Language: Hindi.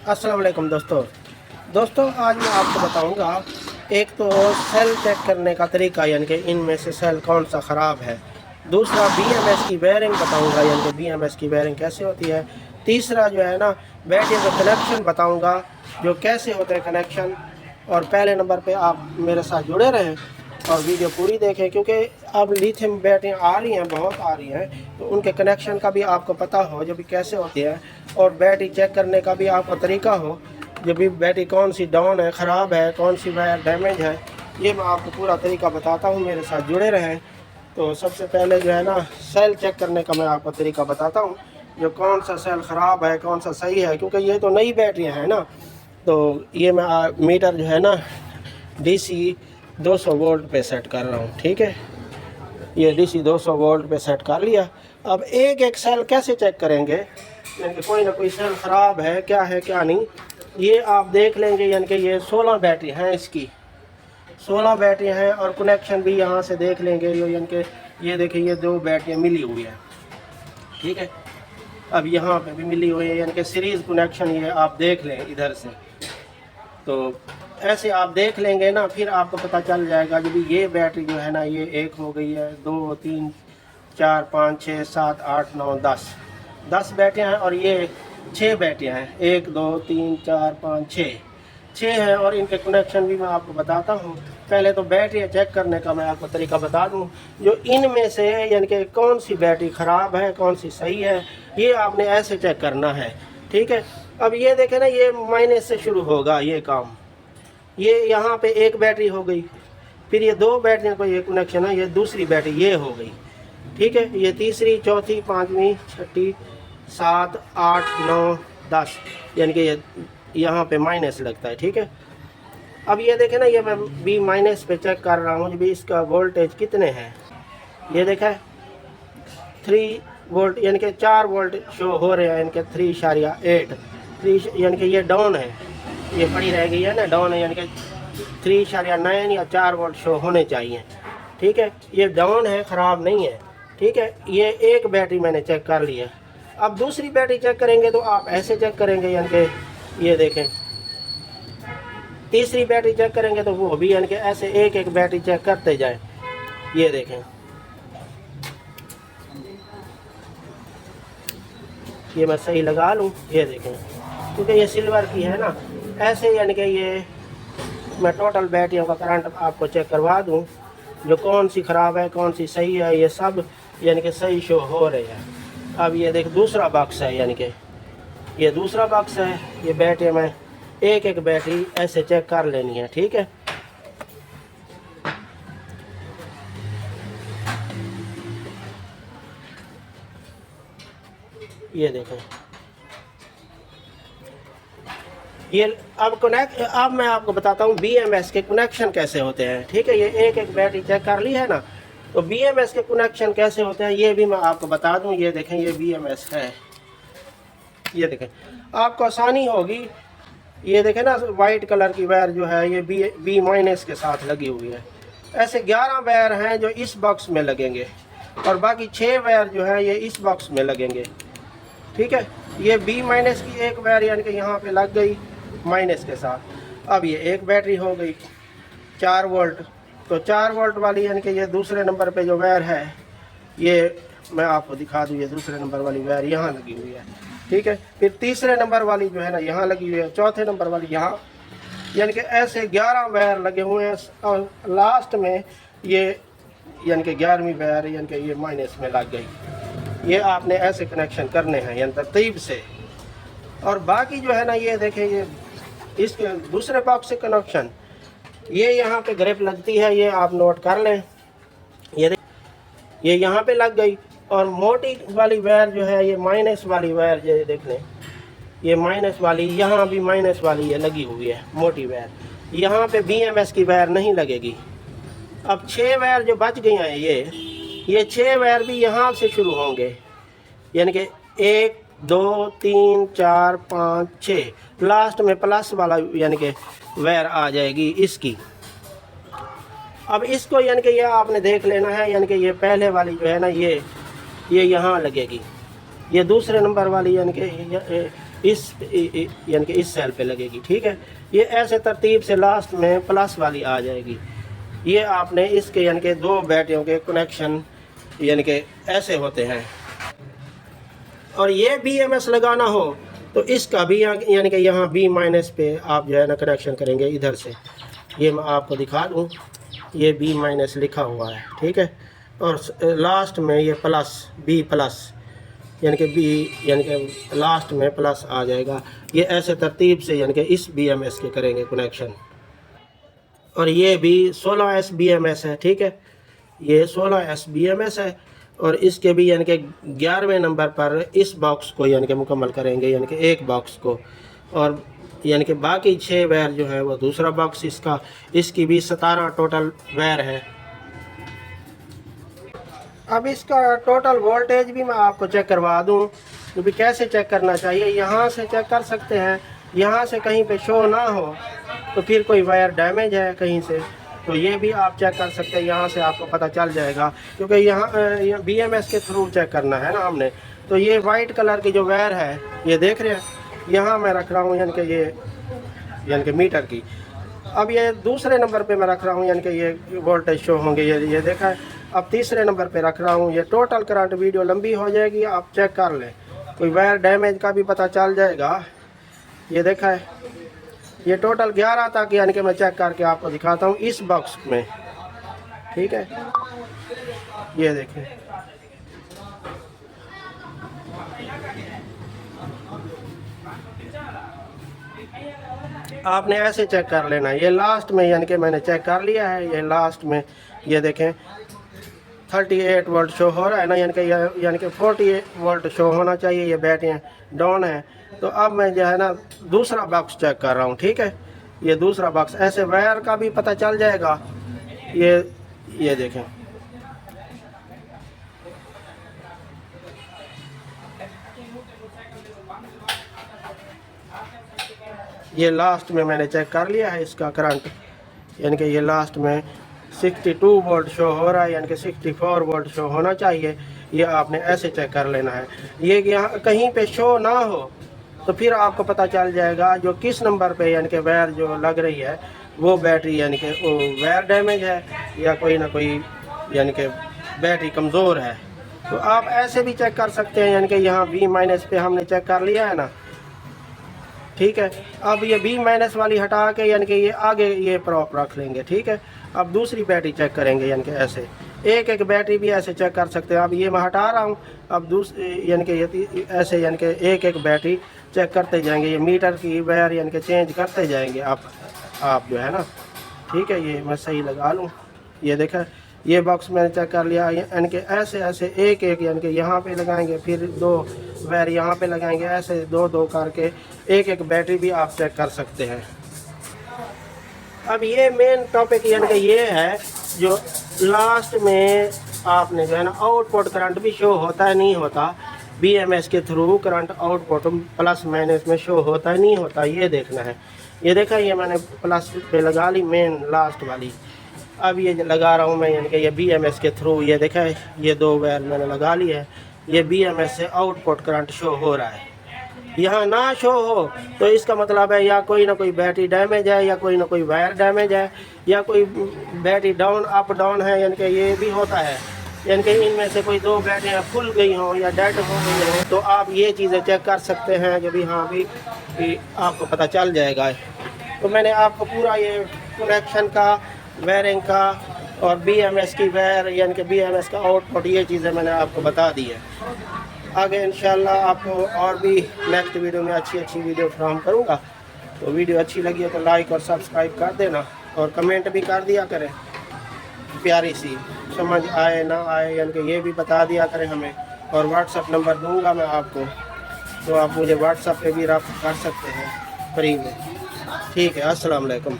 अस्सलाम वालेकुम दोस्तों आज मैं आपको बताऊंगा एक तो सेल चेक करने का तरीका, यानी कि इनमें से सेल कौन सा ख़राब है। दूसरा बीएमएस की वायरिंग बताऊंगा, यानी कि बीएमएस की वायरिंग कैसे होती है। तीसरा जो है ना, बैटरी का कनेक्शन बताऊंगा, जो कैसे होते हैं कनेक्शन। और पहले नंबर पे आप मेरे साथ जुड़े रहें और वीडियो पूरी देखें, क्योंकि अब लिथियम बैटरियाँ आ रही हैं, बहुत आ रही हैं, तो उनके कनेक्शन का भी आपको पता हो जो भी कैसे होती है, और बैटरी चेक करने का भी आपको तरीका हो, जो भी बैटरी कौन सी डाउन है, ख़राब है, कौन सी वायर डैमेज है। ये मैं आपको पूरा तरीका बताता हूँ, मेरे साथ जुड़े रहें। तो सबसे पहले जो है ना, सेल चेक करने का मैं आपको तरीका बताता हूँ, जो कौन सा सेल ख़राब है, कौन सा सही है, क्योंकि ये तो नई बैटरियाँ हैं ना। तो ये मैं मीटर जो है ना DC 200 वोल्ट पे सेट कर रहा हूँ, ठीक है। ये DC 200 वोल्ट पे सेट कर लिया। अब एक एक सेल कैसे चेक करेंगे, यानी कि कोई ना कोई सेल ख़राब है, क्या है क्या नहीं, ये आप देख लेंगे। यानी कि ये 16 बैटरी हैं, इसकी 16 बैटरियाँ हैं, और कनेक्शन भी यहाँ से देख लेंगे। यानी कि ये देखिए, ये 2 बैटरियाँ मिली हुई है, ठीक है। अब यहाँ पे भी मिली हुई है, यानी कि सीरीज़ कनेक्शन, ये आप देख लें इधर से। तो ऐसे आप देख लेंगे ना, फिर आपको पता चल जाएगा कि भी ये बैटरी जो है ना, ये 1 हो गई है, 2 3 4 5 6 7 8 9 10 बैटरियाँ हैं, और ये 6 बैटरियाँ हैं। 1 2 3 4 5 6 हैं, और इनके कनेक्शन भी मैं आपको बताता हूँ। पहले तो बैटरी चेक करने का मैं आपको तरीका बता दूँ, जो इनमें से यानी कि कौन सी बैटरी ख़राब है, कौन सी सही है, ये आपने ऐसे चेक करना है, ठीक है। अब ये देखें ना, ये माइनस से शुरू होगा ये काम। ये यहाँ पे एक बैटरी हो गई, फिर ये 2 बैटरियों को ये कनेक्शन है, ये दूसरी बैटरी ये हो गई, ठीक है। ये तीसरी, चौथी, पाँचवीं, छठी, 7 8 9 10, यानी कि ये यहाँ पे माइनस लगता है, ठीक है। अब ये देखें ना, ये मैं बी माइनस पे चेक कर रहा हूँ भी इसका वोल्टेज कितने हैं। ये देखा है 3 वोल्ट, यानी कि 4 वोल्ट शो हो रहे हैं, यानी कि 3.8 यानी कि ये डाउन है, ये पड़ी रह गई है ना, डाउन है, यानी कि 3.9 या 4 वोल्ट शो होने चाहिए, ठीक है। ये डाउन है, ख़राब नहीं है, ठीक है। ये एक बैटरी मैंने चेक कर लिया। अब दूसरी बैटरी चेक करेंगे तो आप ऐसे चेक करेंगे, यानी कि ये देखें। तीसरी बैटरी चेक करेंगे तो वो भी यानी कि ऐसे एक एक बैटरी चेक करते जाएं। ये देखें, ये मैं सही लगा लूँ, ये देखें, क्योंकि ये सिल्वर की है ना, ऐसे यानी कि ये मैं टोटल बैटरियों का करंट आपको चेक करवा दूं, जो कौन सी ख़राब है, कौन सी सही है, ये सब यानी कि सही शो हो रहे हैं। अब ये देख, दूसरा बॉक्स है, यानी कि ये दूसरा बॉक्स है। ये बैटरी में एक एक बैटरी ऐसे चेक कर लेनी है, ठीक है। ये देखें, ये अब मैं आपको बताता हूँ BMS के कनेक्शन कैसे होते हैं, ठीक है। ये एक एक बैटरी चेक कर ली है ना, तो BMS के कनेक्शन कैसे होते हैं ये भी मैं आपको बता दूँ। ये देखें, ये BMS है, ये देखें, आपको आसानी होगी। ये देखें ना, वाइट कलर की वायर जो है ये बी माइनस के साथ लगी हुई है। ऐसे 11 वायर हैं जो इस बॉक्स में लगेंगे, और बाकी 6 वायर जो है ये इस बॉक्स में लगेंगे, ठीक है। ये बी माइनस की एक वायर यानी कि यहाँ पे लग गई माइनस के साथ। अब ये एक बैटरी हो गई 4 वोल्ट, तो 4 वोल्ट वाली यानी कि ये दूसरे नंबर पे जो वायर है, ये मैं आपको दिखा दूँ। ये दूसरे नंबर वाली वायर यहाँ लगी हुई है, ठीक है। फिर तीसरे नंबर वाली जो है ना यहाँ लगी हुई है, चौथे नंबर वाली यहाँ, यानी कि ऐसे 11 वायर लगे हुए हैं। और लास्ट में ये यानी कि 11वीं वायर यानी कि ये माइनस में लग गई। ये आपने ऐसे कनेक्शन करने हैं, यानी तरतीब से। और बाकी जो है ना, ये देखें, ये इसके दूसरे बॉक्स से कनेक्शन, ये यहाँ पे ग्रिप लगती है, ये आप नोट कर लें। ये यहाँ पे लग गई, और मोटी वाली वायर जो है, ये माइनस वाली वायर, ये देख लें, ये माइनस वाली, यहाँ भी माइनस वाली ये लगी हुई है मोटी वायर। यहाँ पे BMS की वायर नहीं लगेगी। अब 6 वायर जो बच गई हैं, ये 6 वायर भी यहाँ से शुरू होंगे, यानी कि 1 2 3 4 5 6, लास्ट में प्लस वाला यानी कि वायर आ जाएगी इसकी। अब इसको यानी कि ये आपने देख लेना है, यानी कि ये पहले वाली जो है ना, ये यहाँ लगेगी। ये दूसरे नंबर वाली यानी कि इस यानी कि इस सेल पे लगेगी। ठीक है, ये ऐसे तरतीब से लास्ट में प्लस वाली आ जाएगी। ये आपने इसके यानी कि दो बैटरियों के कनेक्शन यानी कि ऐसे होते हैं। और ये BMS लगाना हो तो इसका भी यानी कि यहाँ B- पे आप जो है ना कनेक्शन करेंगे इधर से। ये मैं आपको दिखा दूँ, ये B- लिखा हुआ है। ठीक है, और लास्ट में ये प्लस B+ यानी कि B यानी कि लास्ट में प्लस आ जाएगा। ये ऐसे तरतीब से यानी कि इस BMS के करेंगे कनेक्शन। और ये भी 16S BMS है। ठीक है, ये 16S BMS है और इसके भी यानी कि 11वें नंबर पर इस बॉक्स को यानी कि मुकम्मल करेंगे, यानी कि एक बॉक्स को। और यानी कि बाकी 6 वायर जो है वो दूसरा बॉक्स इसका, इसकी भी 17 टोटल वायर है। अब इसका टोटल वोल्टेज भी मैं आपको चेक करवा दूं, क्योंकि कैसे चेक करना चाहिए। यहाँ से चेक कर सकते हैं, यहाँ से कहीं पे शो ना हो तो फिर कोई वायर डैमेज है कहीं से, तो ये भी आप चेक कर सकते हैं। यहाँ से आपको पता चल जाएगा, क्योंकि यहाँ BMS के थ्रू चेक करना है ना हमने। तो ये वाइट कलर की जो वायर है, ये देख रहे हैं, यहाँ मैं रख रहा हूँ यानी कि ये यानी कि मीटर की। अब ये दूसरे नंबर पे मैं रख रहा हूँ, यानी कि ये वोल्टेज शो होंगे, ये देखा है। अब तीसरे नंबर पे रख रहा हूँ। ये टोटल करंट, वीडियो लंबी हो जाएगी, आप चेक कर लें, कोई वायर डैमेज का भी पता चल जाएगा। ये देखा है, ये टोटल 11 तक यानी कि मैं चेक करके आपको दिखाता हूँ इस बॉक्स में। ठीक है, ये देखें, आपने ऐसे चेक कर लेना। ये लास्ट में यानी कि मैंने चेक कर लिया है, ये लास्ट में ये देखें 38 वोल्ट शो हो रहा है ना, यानी कि 48 वोल्ट शो होना चाहिए। ये बैटरियाँ डाउन है। तो अब मैं जो है ना दूसरा बॉक्स चेक कर रहा हूँ। ठीक है, ये दूसरा बॉक्स, ऐसे वायर का भी पता चल जाएगा। ये देखें, ये लास्ट में मैंने चेक कर लिया है इसका करंट, यानी कि ये लास्ट में 62 वोल्ट शो हो रहा है, यानी कि 64 वोल्ट शो होना चाहिए। ये आपने ऐसे चेक कर लेना है। ये यहाँ कहीं पे शो ना हो तो फिर आपको पता चल जाएगा जो किस नंबर पे यानी कि वायर जो लग रही है वो बैटरी यानी कि वो वायर डैमेज है या कोई ना कोई यानी कि बैटरी कमज़ोर है। तो आप ऐसे भी चेक कर सकते हैं, यानी कि यहाँ B- पे हमने चेक कर लिया है ना। ठीक है, अब ये B- वाली हटा के यानी कि ये आगे ये प्रॉप रख लेंगे। ठीक है, अब दूसरी बैटरी चेक करेंगे, यानी कि ऐसे एक एक बैटरी भी ऐसे चेक कर सकते हैं। अब ये मैं हटा रहा हूँ, अब दूसरी यानी कि ऐसे यानी कि एक एक बैटरी चेक करते जाएंगे। ये मीटर की वायर यानी कि चेंज करते जाएंगे आप जो है ना। ठीक है, ये मैं सही लगा लूँ। ये देखा, ये बॉक्स मैंने चेक कर लिया, यानी कि ऐसे ऐसे एक एक यानी कि यहाँ पे लगाएंगे, फिर 2 वायर यहाँ पे लगाएंगे, ऐसे 2-2 करके एक एक बैटरी भी आप चेक कर सकते हैं। अब ये मेन टॉपिक यानी कि ये है जो लास्ट में आपने जो है ना आउटपुट करंट भी शो होता है नहीं होता, BMS के through current output plus minus में शो होता है नहीं होता, ये देखना है। ये देखा, ये मैंने प्लस पे लगा ली मेन लास्ट वाली। अब ये लगा रहा हूँ मैं, यानी कि ये BMS के थ्रू, ये देखा है, ये 2 वायर मैंने लगा ली है। ये BMS से आउटपुट करंट शो हो रहा है। यहाँ ना शो हो तो इसका मतलब है या कोई ना कोई बैटरी डैमेज है, या कोई ना कोई वायर डैमेज है, या कोई बैटरी डाउन अप डाउन है, यानी कि ये भी होता है। यानी कि इनमें से कोई 2 बैटरियाँ फुल गई हों या डेड हो गई हों, तो आप ये चीज़ें चेक कर सकते हैं जो भी हाँ भी आपको पता चल जाएगा। तो मैंने आपको पूरा ये कनेक्शन का, वायरिंग का और BMS की वायर यानी कि BMS का आउटपुट, ये चीज़ें मैंने आपको बता दी है। आगे इंशाल्लाह आपको और भी नेक्स्ट वीडियो में अच्छी वीडियो फ्राहम करूँगा। तो वीडियो अच्छी लगी है तो लाइक और सब्सक्राइब कर देना और कमेंट भी कर दिया करें, प्यारी सी, समझ आए ना आए यानी कि ये भी बता दिया करें हमें। और व्हाट्सअप नंबर दूंगा मैं आपको, तो आप मुझे व्हाट्सअप पे भी रब्त कर सकते हैं फ्री में। ठीक है, अस्सलाम वालेकुम।